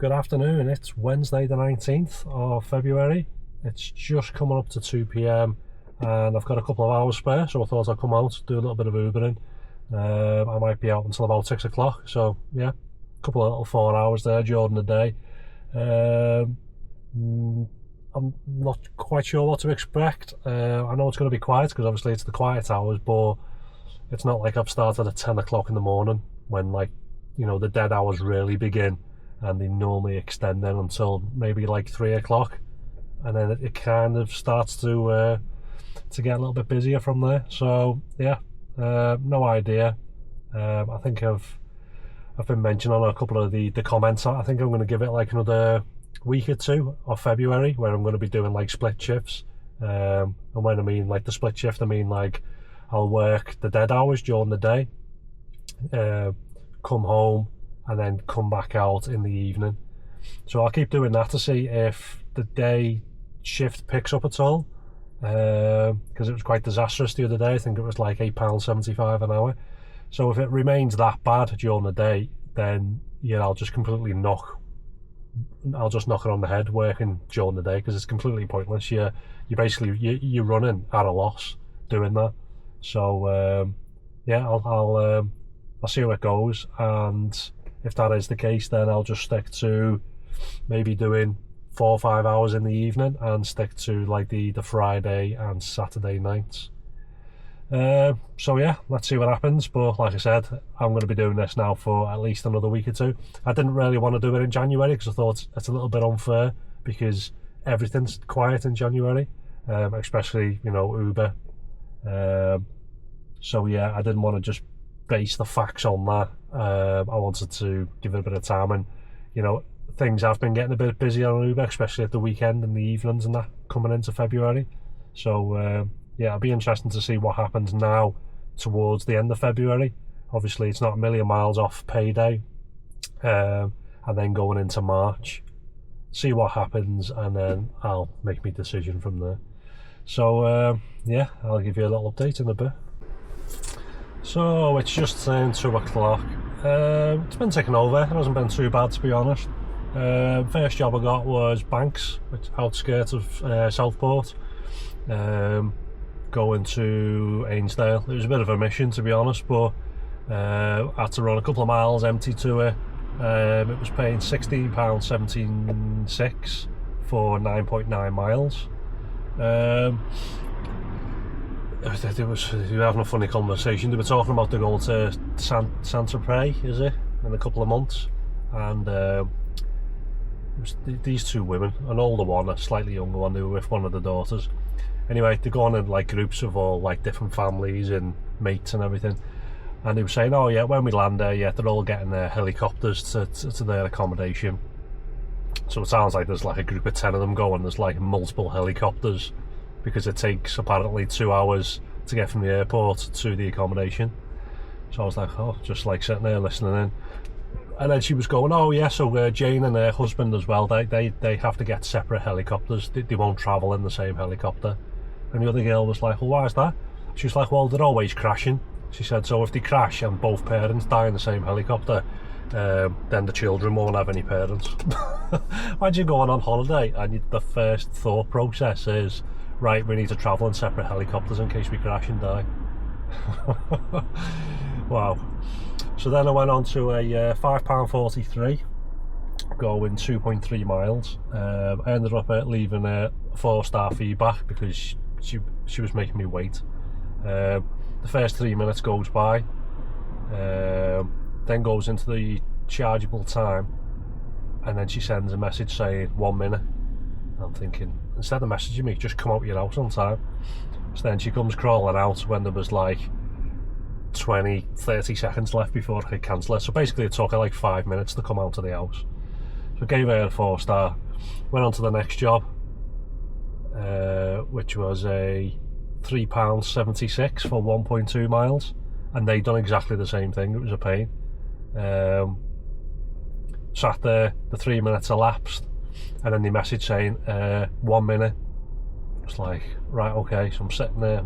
Good afternoon, it's Wednesday the 19th of February. It's just coming up to 2 p.m. and I've got a couple of hours spare, so I thought I'd come out, do a little bit of Ubering. I might be out until about 6 o'clock, so yeah, a couple of little 4 hours there during the day. I'm not quite sure what to expect. I know it's going to be quiet because obviously it's the quiet hours, but it's not like I've started at 10 o'clock in the morning when, like, you know, the dead hours really begin, and they normally extend then until maybe like 3 o'clock, and then it kind of starts to get a little bit busier from there. So yeah, no idea. I think I've been mentioning on a couple of the comments. I think I'm going to give it like another week or two of February where I'm going to be doing like split shifts. And when I mean like the split shift, I mean like I'll work the dead hours during the day, come home, and then come back out in the evening. So I'll keep doing that to see if the day shift picks up at all, because it was quite disastrous the other day. I think it was like £8.75 an hour. So if it remains that bad during the day, then yeah, I'll just knock it on the head working during the day, because it's completely pointless. You're running at a loss doing that. So yeah, I'll see how it goes, and if that is the case, then I'll just stick to maybe doing 4 or 5 hours in the evening and stick to like the Friday and Saturday nights. So yeah, let's see what happens. But like I said, I'm going to be doing this now for at least another week or two. I didn't really want to do it in January because I thought it's a little bit unfair, because everything's quiet in January, especially, you know, Uber. So yeah, I didn't want to just base the facts on that. I wanted to give it a bit of time, and you know, things have been getting a bit busy on Uber, especially at the weekend and the evenings and that coming into February. So yeah, it'll be interesting to see what happens now towards the end of February. Obviously it's not a million miles off payday, and then going into March, see what happens, and then I'll make my decision from there. So yeah, I'll give you a little update in a bit. So it's just turned 2 o'clock. It's been taken over. It hasn't been too bad, to be honest. First job I got was Banks, outskirts of Southport, going to Ainsdale. It was a bit of a mission, to be honest, but I had to run a couple of miles empty to it. It was paying £16.76 for 9.9 miles. They were having a funny conversation. They were talking about the going to Saint-Tropez, is it, in a couple of months, and it was these two women, an older one, a slightly younger one. They were with one of the daughters. Anyway, they're going in like groups of all like different families and mates and everything, and they were saying, oh yeah, when we land there, yeah, they're all getting their helicopters to their accommodation. So it sounds like there's like a group of 10 of them going. There's like multiple helicopters, because it takes apparently 2 hours to get from the airport to the accommodation. So I was like, oh, just like sitting there listening in. And then she was going, oh yeah, so Jane and her husband as well, they have to get separate helicopters. They won't travel in the same helicopter. And the other girl was like, well, why is that? She was like, well, they're always crashing. She said, so if they crash and both parents die in the same helicopter, then the children won't have any parents. Imagine going on holiday and the first thought process is, right, we need to travel in separate helicopters in case we crash and die. Wow. So then I went on to a £5.43 going 2.3 miles. I ended up leaving a 4-star feedback because she was making me wait. The first 3 minutes goes by, then goes into the chargeable time, and then she sends a message saying 1 minute. I'm thinking, instead of messaging me, just come out of your house on time. So then she comes crawling out when there was like 20-30 seconds left before I could cancel it. So basically it took her like 5 minutes to come out of the house. So I gave her a 4-star, went on to the next job, which was a £3.76 for 1.2 miles, and they'd done exactly the same thing. It was a pain. Sat there, the 3 minutes elapsed, and then the message saying 1 minute. It's like, right, okay. So I'm sitting there,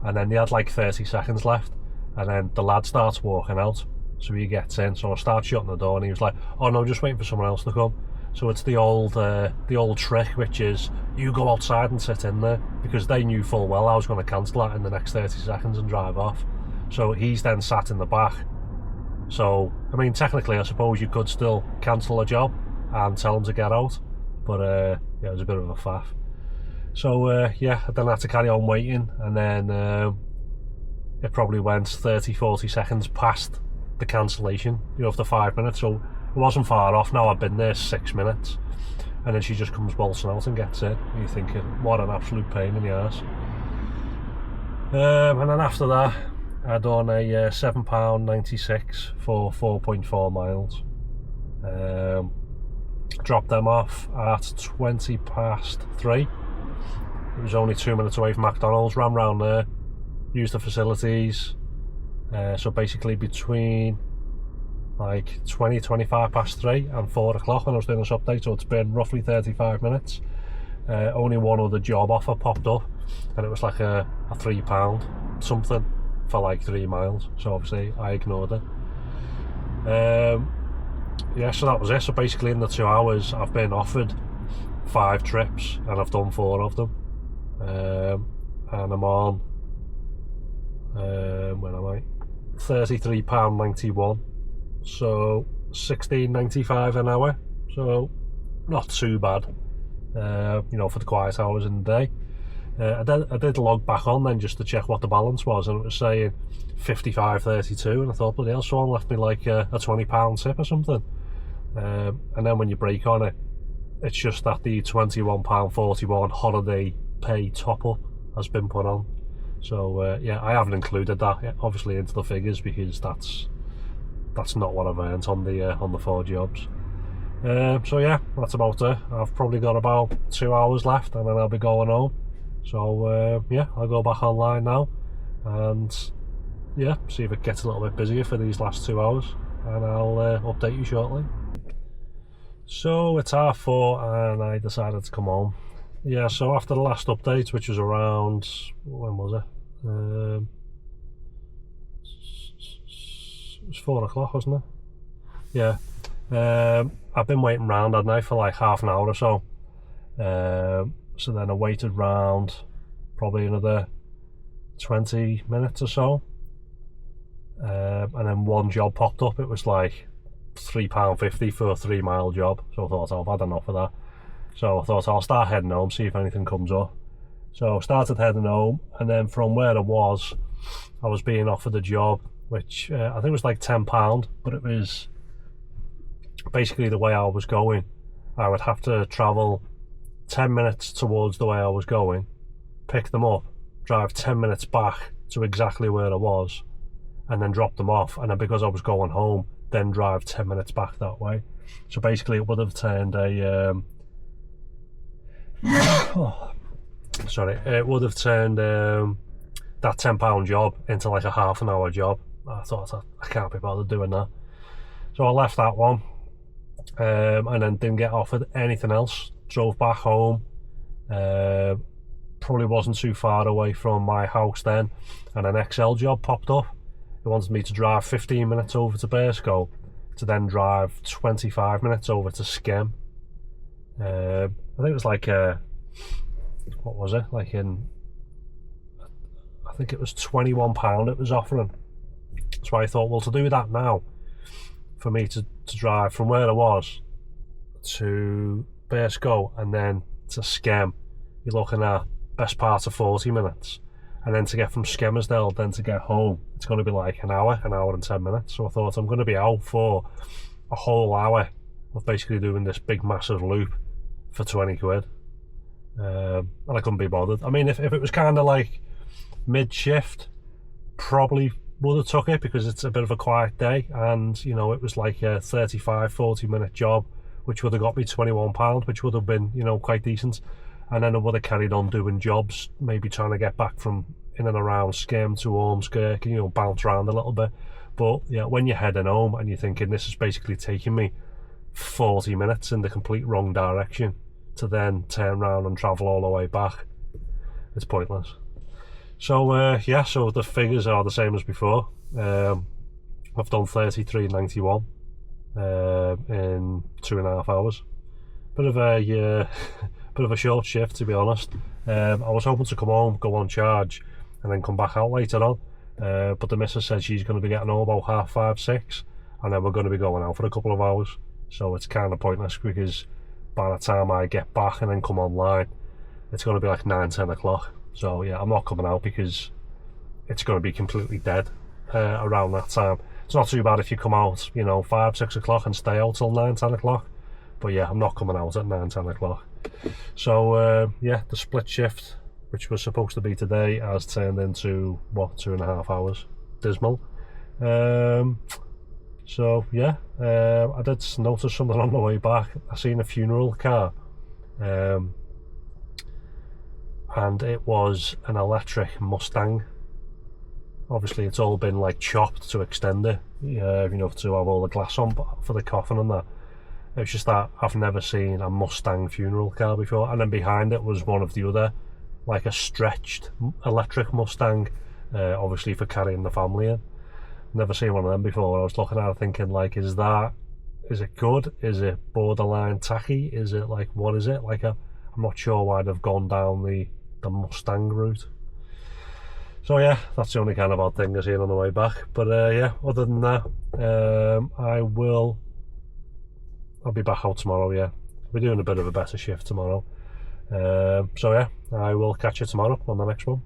and then they had like 30 seconds left, and then the lad starts walking out, So he gets in, so I start shutting the door and he was like, oh no, just waiting for someone else to come. So it's the old trick, which is you go outside and sit in there, because they knew full well I was going to cancel that in the next 30 seconds and drive off. So he's then sat in the back. So, I mean, technically I suppose you could still cancel a job and tell them to get out, but yeah, it was a bit of a faff. So yeah, I then had to carry on waiting, and then it probably went 30-40 seconds past the cancellation, you know, of the 5 minutes, so it wasn't far off. Now I've been there 6 minutes, and then she just comes waltzing out and gets in, and you're thinking, what an absolute pain in the arse. And then after that, I done a £7.96 for 4.4 miles. Dropped them off at 20 past 3. It was only 2 minutes away from McDonald's. Ran round there, used the facilities. So basically between like 25 past 3 and 4 o'clock when I was doing this update, so it's been roughly 35 minutes. Only one other job offer popped up, and it was like a £3 something for like 3 miles, so obviously I ignored it. Yeah, so that was it. So basically in the 2 hours I've been offered 5 trips and I've done 4 of them. And I'm on when am I? £33.91, so £16.95 an hour, so not too bad, you know, for the quiet hours in the day. I did log back on then just to check what the balance was, and it was saying 55.32, and I thought, bloody hell, someone left me like a £20 tip or something. And then when you break on it, it's just that the £21.41 holiday pay top up has been put on. So yeah, I haven't included that obviously into the figures, because that's not what I've earned on the 4 jobs. So yeah, that's about it. I've probably got about 2 hours left, and then I'll be going home. So yeah, I'll go back online now and yeah, see if it gets a little bit busier for these last 2 hours, and I'll update you shortly. So it's 4:30 and I decided to come home. Yeah, so after the last update, which was around, when was it? It was 4 o'clock, wasn't it? Yeah. I've been waiting around, hadn't I, for like half an hour or so. So then I waited round probably another 20 minutes or so. And then one job popped up. It was like £3.50 for a 3 mile job. So I thought, oh, I've had enough of that. So I thought I'll start heading home, see if anything comes up. So I started heading home, and then from where I was being offered a job, which I think was like £10, but it was basically the way I was going. I would have to travel 10 minutes towards the way I was going, pick them up, drive 10 minutes back to exactly where I was, and then drop them off. And then because I was going home, then drive 10 minutes back that way. So basically it would have turned a it would have turned that £10 job into like a half an hour job. I thought, I can't be bothered doing that, so I left that one, and then didn't get offered anything else. Drove back home. Probably wasn't too far away from my house then, and an XL job popped up. It wanted me to drive 15 minutes over to Burscough, to then drive 25 minutes over to Skem. I think it was like what was it, like I think it was £21 it was offering. So I thought, well, to do that now, for me to drive from where I was to Burscough and then to Skem, you're looking at best part of 40 minutes, and then to get from Skelmersdale then to get home, it's going to be like an hour and 10 minutes. So I thought, I'm going to be out for a whole hour of basically doing this big massive loop for 20 quid, and I couldn't be bothered. I mean, if it was kind of like mid-shift, probably would have took it, because it's a bit of a quiet day, and you know, it was like a 35-40 minute job, which would have got me £21, which would have been, you know, quite decent. And then I would have carried on doing jobs, maybe trying to get back from in and around Skem to Ormskirk, and, you know, bounce around a little bit. But yeah, when you're heading home and you're thinking, this is basically taking me 40 minutes in the complete wrong direction to then turn around and travel all the way back, it's pointless. So yeah, so the figures are the same as before. When I've done 33.91 in 2.5 hours. Bit of a bit of a short shift, to be honest. I was hoping to come home, go on charge, and then come back out later on. But the missus said she's going to be getting home about 5:30, 6, and then we're going to be going out for a couple of hours. So it's kind of pointless, because by the time I get back and then come online, it's going to be like 9, 10 o'clock. So yeah, I'm not coming out because it's going to be completely dead around that time. It's not too bad if you come out, you know, 5, 6 o'clock and stay out till 9, 10 o'clock. But yeah, I'm not coming out at 9, 10 o'clock. So yeah, the split shift, which was supposed to be today, has turned into, what, 2.5 hours. Dismal. So yeah, I did notice something on the way back. I seen a funeral car, and it was an electric Mustang. Obviously it's all been like chopped to extend it, you know, to have all the glass on for the coffin and that. It's just that I've never seen a Mustang funeral car before. And then behind it was one of the other, like a stretched electric Mustang, obviously for carrying the family in. Never seen one of them before. I was looking at it thinking, like, is it good? Is it borderline tacky? Is it like, what is it? Like, I'm not sure why they've gone down the Mustang route. So yeah, that's the only kind of odd thing I seen on the way back. But yeah, other than that, I'll be back out tomorrow. Yeah, we're doing a bit of a better shift tomorrow. So yeah, I will catch you tomorrow on the next one.